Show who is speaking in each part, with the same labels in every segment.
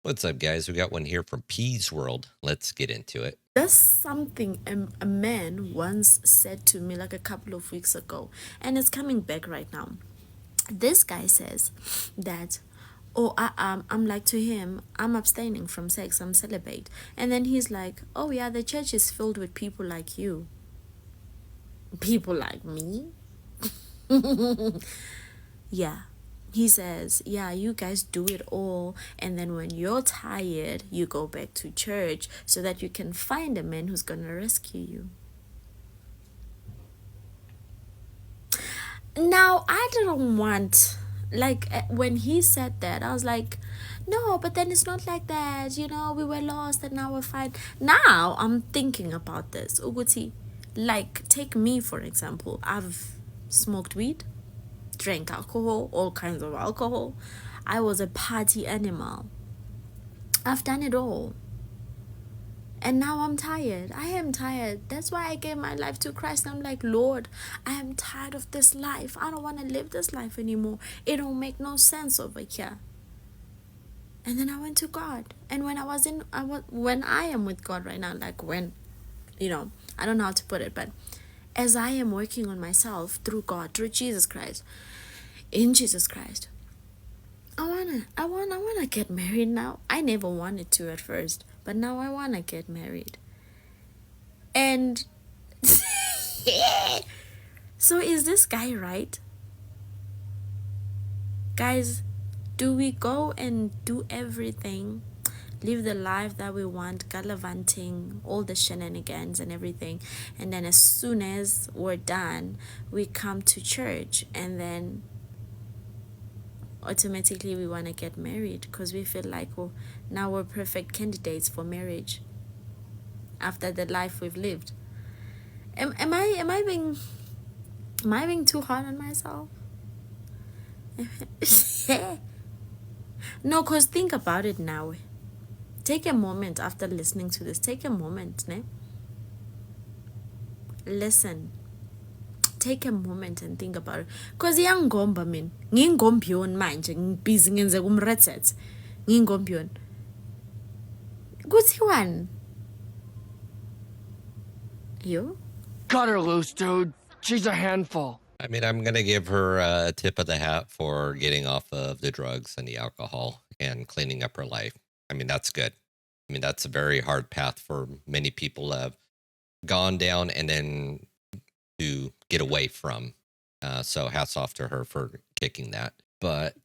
Speaker 1: What's up, guys? We got one here from Peas World. Let's get into it.
Speaker 2: That's something a man once said to me like a couple of weeks ago, and it's coming back right now. This guy says that, oh, I'm like to him, I'm abstaining from sex, I'm celibate. And then he's like, oh, yeah, the church is filled with people like you. People like me? Yeah. He says, yeah, you guys do it all, and then when you're tired, you go back to church so that you can find a man who's gonna rescue you. Now, I didn't want, like, when he said that, I was like, no, but then it's not like that, we were lost and now we're fine. Now, I'm thinking about this. Uguti, like, take me, for example. I've smoked weed, drank alcohol, all kinds of alcohol. I was a party animal. I've done it all. And now I'm tired. I am tired. That's why I gave my life to Christ. I'm like, Lord, I am tired of this life. I don't want to live this life anymore. It don't make no sense over here. And then I went to God. And when when I am with God right now, like when, I don't know how to put it, but as I am working on myself through God, through Jesus Christ, in Jesus Christ, I wanna get married now. I never wanted to at first, but now I wanna get married. And so is this guy right? Guys, do we go and do everything, live the life that we want, gallivanting, all the shenanigans and everything, and then as soon as we're done, we come to church and then automatically we want to get married because we feel like, oh, now we're perfect candidates for marriage after the life we've lived? Am I being too hard on myself? No, because think about it now. Take a moment after listening to this. Take a moment, ne? Listen. Take a moment and think about it. Because iyangigomba mina. Ngingombyoni manje. Ngibhizi ngenze kumretset. Ngingombyoni. Kuthiwani? Yo?
Speaker 3: Cut her loose, dude. She's a handful.
Speaker 1: I mean, I'm going to give her a tip of the hat for getting off of the drugs and the alcohol and cleaning up her life. I mean, that's good. I mean, that's a very hard path for many people to have gone down and then to get away from. So hats off to her for kicking that. But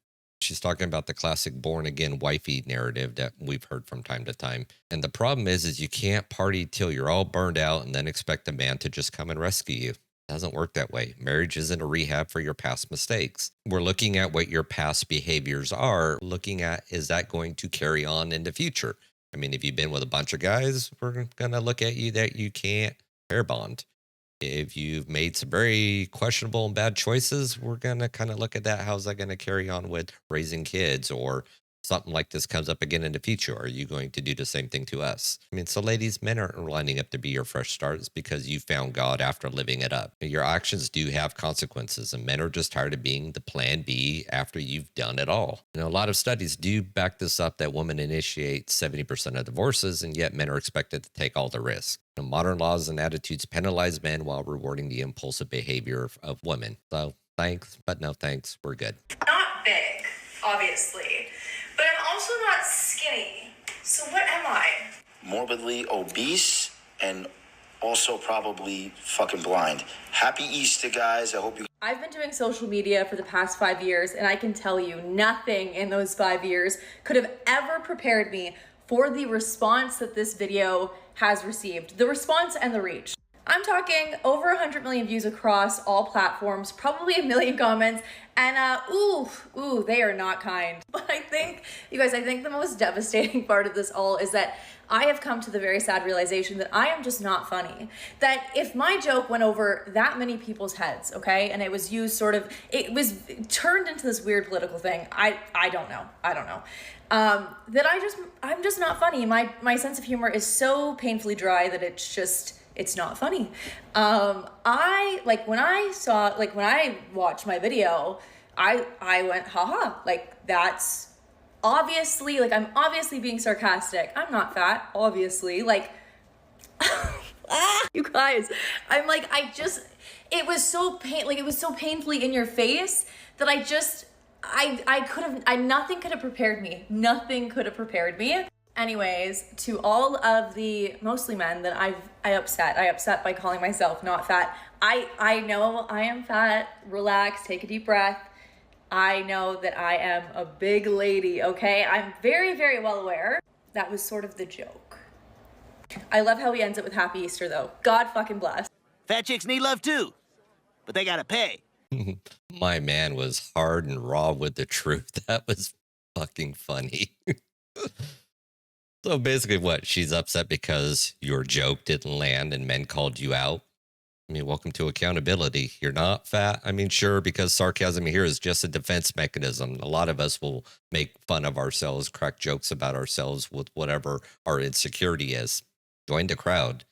Speaker 1: she's talking about the classic born again wifey narrative that we've heard from time to time. And the problem is you can't party till you're all burned out and then expect a man to just come and rescue you. It doesn't work that way. Marriage isn't a rehab for your past mistakes. We're looking at what your past behaviors are, looking at, is that going to carry on in the future? I mean, if you've been with a bunch of guys, we're going to look at you that you can't pair bond. If you've made some very questionable and bad choices, we're going to kind of look at that. How's that going to carry on with raising kids, or something like this comes up again in the future? Are you going to do the same thing to us? I mean, so ladies, men aren't lining up to be your fresh starts because you found God after living it up. Your actions do have consequences, and men are just tired of being the plan B after you've done it all. A lot of studies do back this up, that women initiate 70% of divorces, and yet men are expected to take all the risk. Modern laws and attitudes penalize men while rewarding the impulsive behavior of women. So thanks, but no thanks. We're good.
Speaker 4: Not big, obviously, but I'm also not skinny. So what am I?
Speaker 5: Morbidly obese and also probably fucking blind. Happy Easter, guys. I hope you...
Speaker 6: I've been doing social media for the past 5 years, and I can tell you nothing in those 5 years could have ever prepared me for the response that this video has received. The response and the reach. I'm talking over 100 million views across all platforms, probably 1 million comments, and ooh, they are not kind. But I think the most devastating part of this all is that I have come to the very sad realization that I am just not funny. That if my joke went over that many people's heads, okay, and it was used it was turned into this weird political thing, I don't know. That I'm just not funny. My sense of humor is so painfully dry that it's not funny. When I watched my video, I went, haha, like that's obviously, like, I'm obviously being sarcastic. I'm not fat, obviously. Like, you guys, I'm like, it was so painfully in your face that nothing could have prepared me. Nothing could have prepared me. Anyways, to all of the mostly men that I upset by calling myself not fat. I know I am fat. Relax, take a deep breath. I know that I am a big lady, okay? I'm very, very well aware. That was sort of the joke. I love how he ends it with Happy Easter, though. God fucking bless.
Speaker 7: Fat chicks need love too, but they gotta pay.
Speaker 1: My man was hard and raw with the truth. That was fucking funny. So basically what? She's upset because your joke didn't land and men called you out. I mean, welcome to accountability. You're not fat. I mean, sure, because sarcasm here is just a defense mechanism. A lot of us will make fun of ourselves, crack jokes about ourselves with whatever our insecurity is. Join the crowd.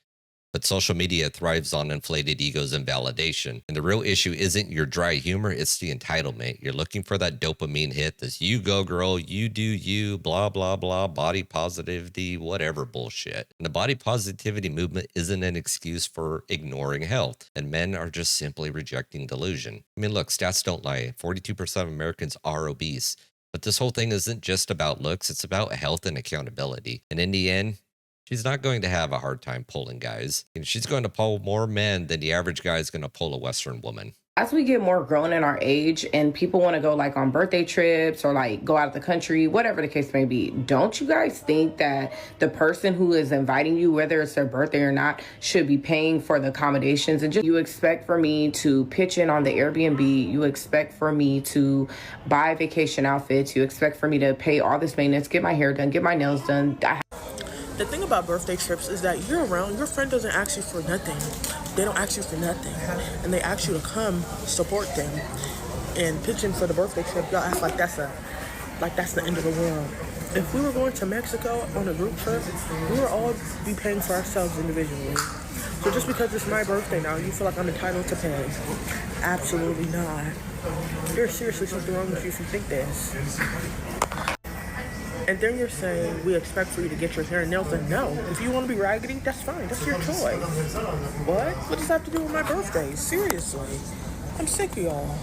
Speaker 1: But social media thrives on inflated egos and validation. And the real issue isn't your dry humor, it's the entitlement. You're looking for that dopamine hit, this you go girl, you do you, blah, blah, blah, body positivity, whatever bullshit. And the body positivity movement isn't an excuse for ignoring health. And men are just simply rejecting delusion. I mean, look, stats don't lie. 42% of Americans are obese. But this whole thing isn't just about looks, it's about health and accountability. And in the end, she's not going to have a hard time pulling guys. And she's going to pull more men than the average guy is going to pull a Western woman.
Speaker 8: As we get more grown in our age and people want to go like on birthday trips or like go out of the country, whatever the case may be, don't you guys think that the person who is inviting you, whether it's their birthday or not, should be paying for the accommodations? And just, you expect for me to pitch in on the Airbnb, you expect for me to buy vacation outfits, you expect for me to pay all this maintenance, get my hair done, get my nails done.
Speaker 9: The thing about birthday trips is that you're around, your friend doesn't ask you for nothing. They don't ask you for nothing. And they ask you to come support them and pitch in for the birthday trip. Y'all act like that's the end of the world. If we were going to Mexico on a group trip, we would all be paying for ourselves individually. So just because it's my birthday now, you feel like I'm entitled to pay? Absolutely not. There's seriously something wrong with you if you think this. And then you're saying we expect for you to get your hair and nails done. No, if you want to be raggedy, that's fine. That's your choice. What? What does that have to do with my birthday? Seriously. I'm sick of y'all.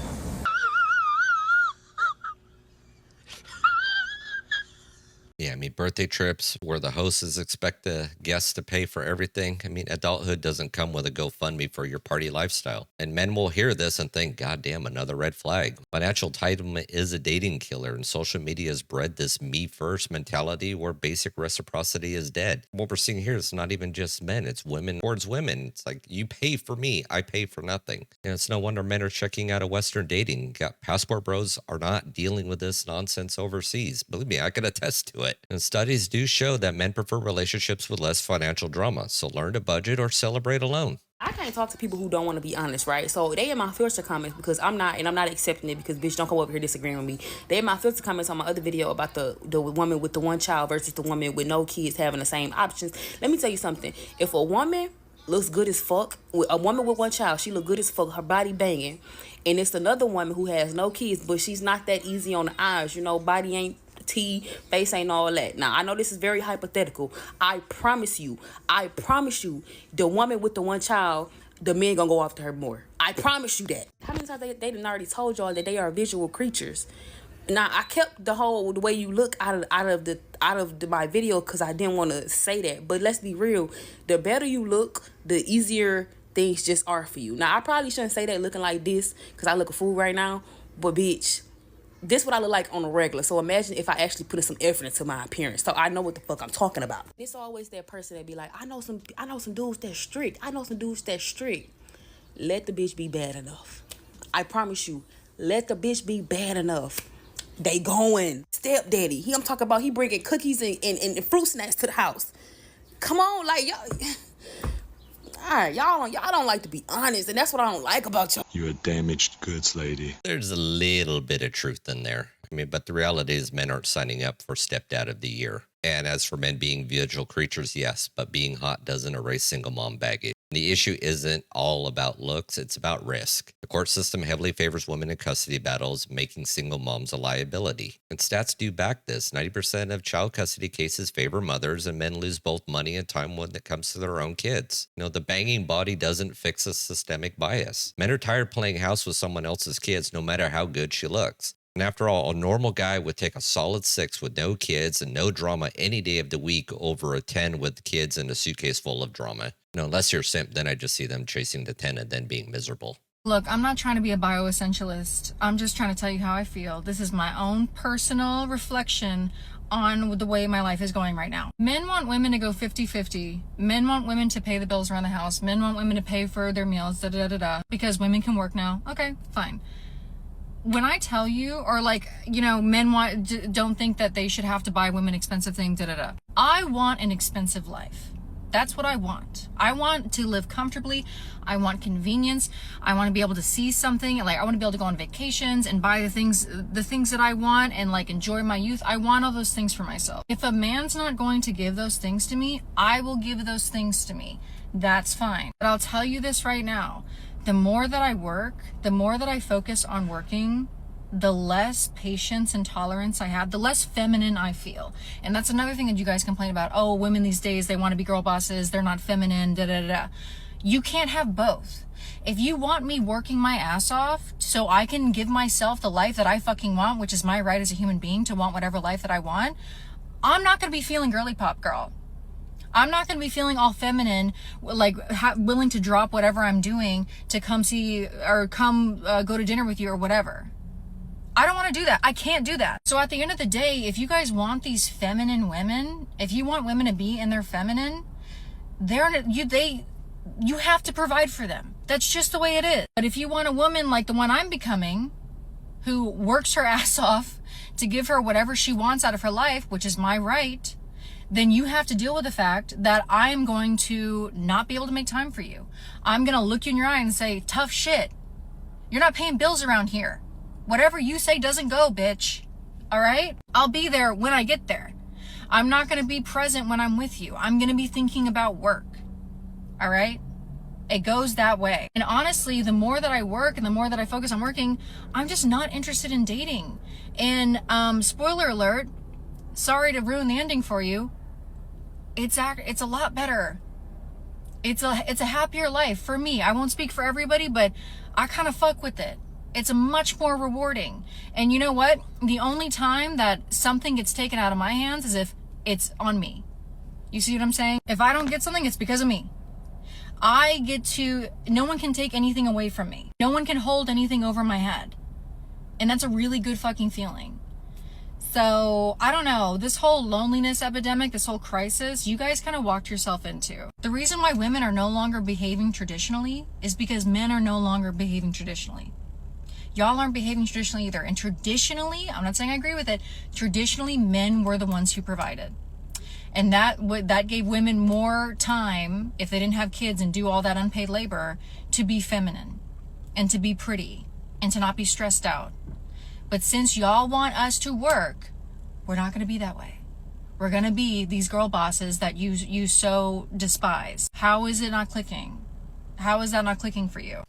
Speaker 1: Yeah, I mean, birthday trips where the hosts expect the guests to pay for everything. I mean, adulthood doesn't come with a GoFundMe for your party lifestyle. And men will hear this and think, God damn, another red flag. Financial entitlement is a dating killer, and social media has bred this me first mentality where basic reciprocity is dead. What we're seeing here is not even just men, it's women towards women. It's like, you pay for me, I pay for nothing. And it's no wonder men are checking out of Western dating. Passport bros are not dealing with this nonsense overseas. Believe me, I can attest to it. And studies do show that men prefer relationships with less financial drama. So learn to budget or celebrate alone.
Speaker 10: I can't talk to people who don't want to be honest, right? So they in my filter comments because I'm not accepting it because, bitch, don't come over here disagreeing with me. They in my filter comments on my other video about the woman with the one child versus the woman with no kids having the same options. Let me tell you something. If a woman looks good as fuck, a woman with one child, she look good as fuck, her body banging, and it's another woman who has no kids, but she's not that easy on the eyes, you know, body ain't T, face ain't all that. Now, I know this is very hypothetical. I promise you, the woman with the one child, the men gonna go after her more. I promise you that. How many times they done already told y'all that they are visual creatures? Now, I kept the way you look out of my video because I didn't want to say that. But let's be real. The better you look, the easier things just are for you. Now, I probably shouldn't say that looking like this because I look a fool right now. But, bitch, this what I look like on a regular. So imagine if I actually put some effort into my appearance. So I know what the fuck I'm talking about. It's always that person that be like, I know some dudes that's strict. Let the bitch be bad enough. I promise you, let the bitch be bad enough. They going. Stepdaddy. I'm talking about he bringing cookies and fruit snacks to the house. Come on, like, y'all. All right, y'all don't like to be honest, and that's what I don't like about y'all.
Speaker 11: You're a damaged goods lady.
Speaker 1: There's a little bit of truth in there. I mean, but the reality is men aren't signing up for stepdad of the year. And as for men being visual creatures, yes, but being hot doesn't erase single mom baggage. The issue isn't all about looks, it's about risk. The court system heavily favors women in custody battles, making single moms a liability. And stats do back this. 90% of child custody cases favor mothers, and men lose both money and time when it comes to their own kids. The banging body doesn't fix a systemic bias. Men are tired playing house with someone else's kids, no matter how good she looks. And after all, a normal guy would take a solid 6 with no kids and no drama any day of the week over a 10 with kids and a suitcase full of drama. Unless you're a simp, then I just see them chasing the 10 and then being miserable.
Speaker 12: Look, I'm not trying to be a bioessentialist. I'm just trying to tell you how I feel. This is my own personal reflection on the way my life is going right now. Men want women to go 50-50. Men want women to pay the bills around the house. Men want women to pay for their meals, because women can work now. Okay, fine. When I tell you, or men don't think that they should have to buy women expensive things, I want an expensive life. That's what I want. I want to live comfortably. I want convenience. I want to be able to see something. I want to be able to go on vacations and buy the things that I want and enjoy my youth. I want all those things for myself. If a man's not going to give those things to me, I will give those things to me. That's fine. But I'll tell you this right now. The more that I work, the more that I focus on working, the less patience and tolerance I have, the less feminine I feel. And that's another thing that you guys complain about. Oh, women these days, they want to be girl bosses. They're not feminine, You can't have both. If you want me working my ass off so I can give myself the life that I fucking want, which is my right as a human being to want whatever life that I want, I'm not going to be feeling girly pop girl. I'm not going to be feeling all feminine, willing to drop whatever I'm doing to come see or come go to dinner with you or whatever. I don't want to do that. I can't do that. So at the end of the day, if you guys want these feminine women, if you want women to be in their feminine, you have to provide for them. That's just the way it is. But if you want a woman like the one I'm becoming, who works her ass off to give her whatever she wants out of her life, which is my right, then you have to deal with the fact that I am going to not be able to make time for you. I'm going to look you in your eye and say, tough shit. You're not paying bills around here. Whatever you say doesn't go, bitch. All right? I'll be there when I get there. I'm not going to be present when I'm with you. I'm going to be thinking about work. All right? It goes that way. And honestly, the more that I work and the more that I focus on working, I'm just not interested in dating. And spoiler alert, sorry to ruin the ending for you. It's a lot better. It's a happier life for me. I won't speak for everybody, but I kind of fuck with it. It's much more rewarding. And you know what? The only time that something gets taken out of my hands is if it's on me. You see what I'm saying? If I don't get something, it's because of me. No one can take anything away from me. No one can hold anything over my head. And that's a really good fucking feeling. So, I don't know, this whole loneliness epidemic, this whole crisis, you guys kind of walked yourself into. The reason why women are no longer behaving traditionally is because men are no longer behaving traditionally. Y'all aren't behaving traditionally either. And traditionally, I'm not saying I agree with it, traditionally men were the ones who provided. And that gave women more time, if they didn't have kids and do all that unpaid labor, to be feminine and to be pretty and to not be stressed out. But since y'all want us to work, we're not going to be that way. We're going to be these girl bosses that you so despise. How is it not clicking? How is that not clicking for you?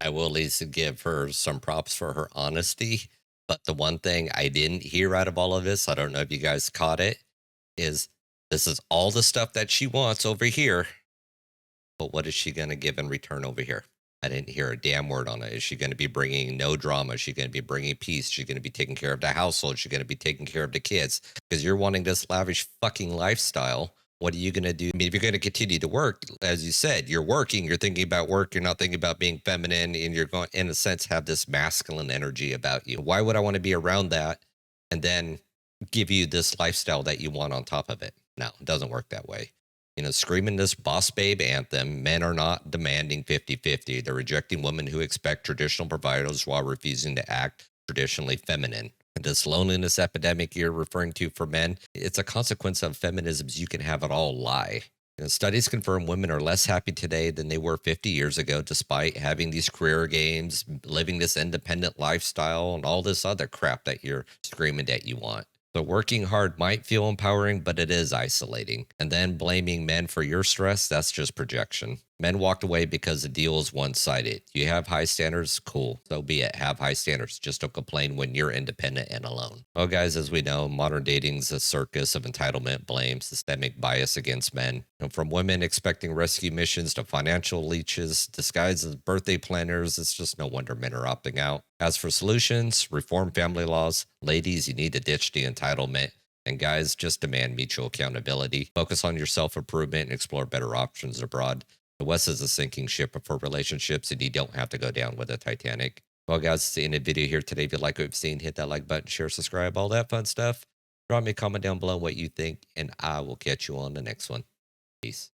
Speaker 1: I will at least give her some props for her honesty. But the one thing I didn't hear out of all of this, I don't know if you guys caught it, is this is all the stuff that she wants over here. But what is she going to give in return over here? I didn't hear a damn word on it. Is she going to be bringing no drama? Is she going to be bringing peace? Is she going to be taking care of the household? Is she going to be taking care of the kids? Because you're wanting this lavish fucking lifestyle. What are you going to do? I mean, if you're going to continue to work, as you said, you're working, you're thinking about work, you're not thinking about being feminine, and you're going, in a sense, have this masculine energy about you. Why would I want to be around that and then give you this lifestyle that you want on top of it? No, it doesn't work that way. Screaming this boss babe anthem, men are not demanding 50-50. They're rejecting women who expect traditional providers while refusing to act traditionally feminine. And this loneliness epidemic you're referring to for men, it's a consequence of feminism's you can have it all lie. Studies confirm women are less happy today than they were 50 years ago, despite having these career gains, living this independent lifestyle, and all this other crap that you're screaming that you want. So working hard might feel empowering, but it is isolating. And then blaming men for your stress, that's just projection. Men walked away because the deal is one-sided. You have high standards, cool. So be it. Have high standards. Just don't complain when you're independent and alone. Well, guys, as we know, modern dating's a circus of entitlement, blame, systemic bias against men. And from women expecting rescue missions to financial leeches disguised as birthday planners, it's just no wonder men are opting out. As for solutions, reform family laws. Ladies, you need to ditch the entitlement. And guys, just demand mutual accountability. Focus on your self-improvement and explore better options abroad. The West is a sinking ship for relationships, and you don't have to go down with a Titanic. Well, guys, it's the end of the video here today. If you like what you've seen, hit that like button, share, subscribe, all that fun stuff. Drop me a comment down below what you think, and I will catch you on the next one. Peace.